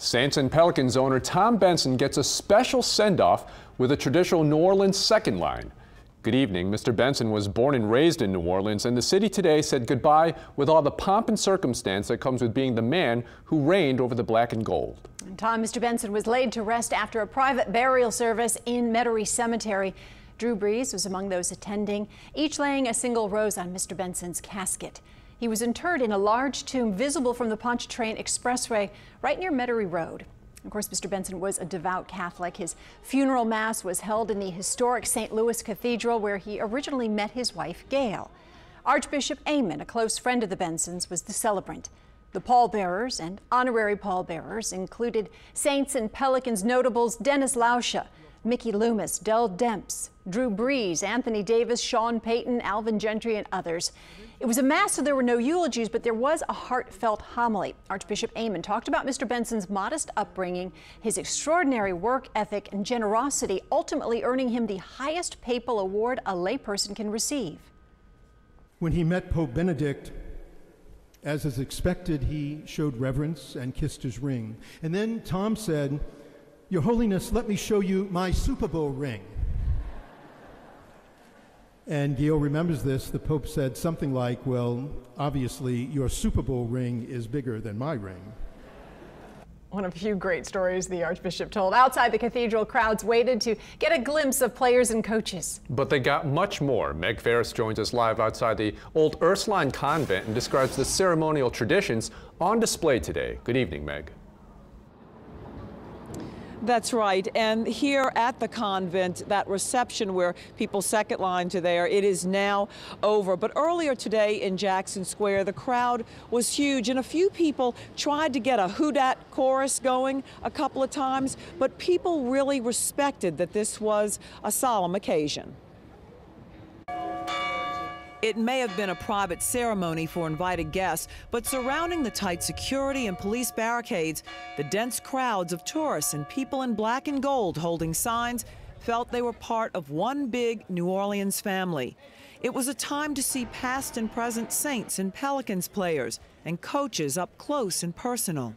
Saints and Pelicans owner Tom Benson gets a special send-off with a traditional New Orleans second line. Good evening. Mr. Benson was born and raised in New Orleans, and the city today said goodbye with all the pomp and circumstance that comes with being the man who reigned over the black and gold. Mr. Benson was laid to rest after a private burial service in Metairie Cemetery. Drew Brees was among those attending, each laying a single rose on Mr. Benson's casket. He was interred in a large tomb visible from the Pontchartrain Expressway right near Metairie Road. Of course, Mr. Benson was a devout Catholic. His funeral mass was held in the historic St. Louis Cathedral, where he originally met his wife, Gayle. Archbishop Aymond, a close friend of the Bensons, was the celebrant. The pallbearers and honorary pallbearers included Saints and Pelicans notables Dennis Lauscha, Mickey Loomis, Dell Demps, Drew Brees, Anthony Davis, Sean Payton, Alvin Gentry, and others. It was a mass, so there were no eulogies, but there was a heartfelt homily. Archbishop Aymond talked about Mr. Benson's modest upbringing, his extraordinary work ethic and generosity, ultimately earning him the highest papal award a layperson can receive. When he met Pope Benedict, as is expected, he showed reverence and kissed his ring. And then Tom said, "Your Holiness, let me show you my Super Bowl ring." And Gayle remembers this. The Pope said something like, "Well, obviously your Super Bowl ring is bigger than my ring." One of a few great stories the Archbishop told. Outside the cathedral, crowds waited to get a glimpse of players and coaches. But they got much more. Meg Ferris joins us live outside the old Ursuline convent and describes the ceremonial traditions on display today. Good evening, Meg. That's right. And here at the convent, that reception where people second line to there, it is now over. But earlier today in Jackson Square, the crowd was huge, and a few people tried to get a Who Dat chorus going a couple of times, but people really respected that this was a solemn occasion. It may have been a private ceremony for invited guests, but surrounding the tight security and police barricades, the dense crowds of tourists and people in black and gold holding signs felt they were part of one big New Orleans family. It was a time to see past and present Saints and Pelicans players and coaches up close and personal.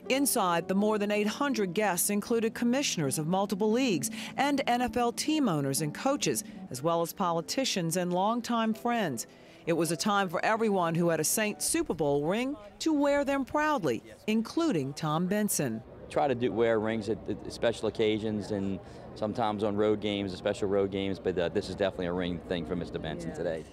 Inside, the more than 800 guests included commissioners of multiple leagues and NFL team owners and coaches, as well as politicians and longtime friends. It was a time for everyone who had a Saints Super Bowl ring to wear them proudly, including Tom Benson. Try to wear rings at special occasions and sometimes on road games, special road games, but this is definitely a ring thing for Mr. Benson today.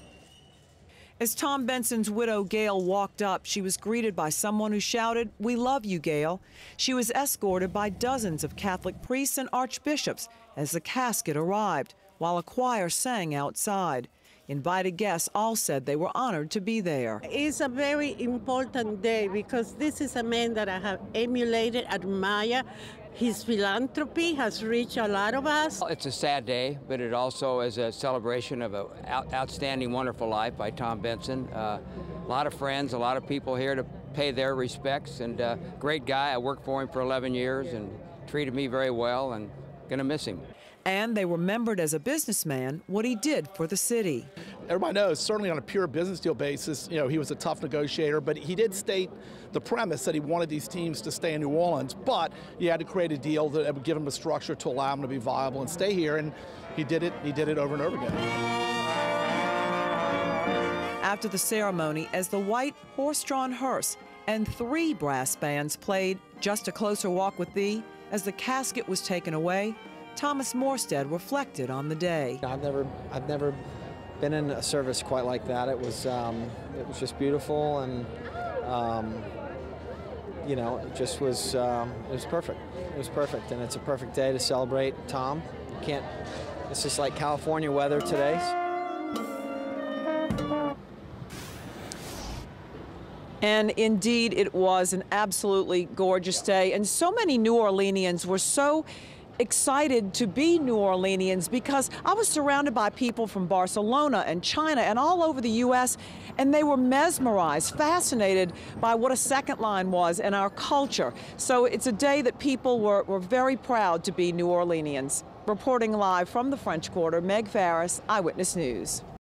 As Tom Benson's widow, Gayle, walked up, she was greeted by someone who shouted, "We love you, Gayle." She was escorted by dozens of Catholic priests and archbishops as the casket arrived, while a choir sang outside. Invited guests all said they were honored to be there. It's a very important day because this is a man that I have emulated, admired. His philanthropy has reached a lot of us. It's a sad day, but it also is a celebration of an outstanding, wonderful life by Tom Benson. A lot of friends, a lot of people here to pay their respects, and great guy. I worked for him for 11 years and treated me very well, and gonna miss him. And they remembered as a businessman what he did for the city. Everybody knows, certainly on a pure business deal basis, he was a tough negotiator, but he did state the premise that he wanted these teams to stay in New Orleans, but he had to create a deal that would give him a structure to allow him to be viable and stay here, and he did it over and over again. After the ceremony, as the white horse-drawn hearse and 3 brass bands played Just a Closer Walk with Thee, as the casket was taken away, Thomas Morstead reflected on the day. I've never been in a service quite like that. It was just beautiful, and it just was it was perfect. It was perfect, and it's a perfect day to celebrate Tom. It's just like California weather today. And indeed, it was an absolutely gorgeous day, and so many New Orleanians were so excited to be New Orleanians because I was surrounded by people from Barcelona and China and all over the U.S., and they were mesmerized, fascinated by what a second line was in our culture. So it's a day that people were very proud to be New Orleanians. Reporting live from the French Quarter, Meg Ferris, Eyewitness News.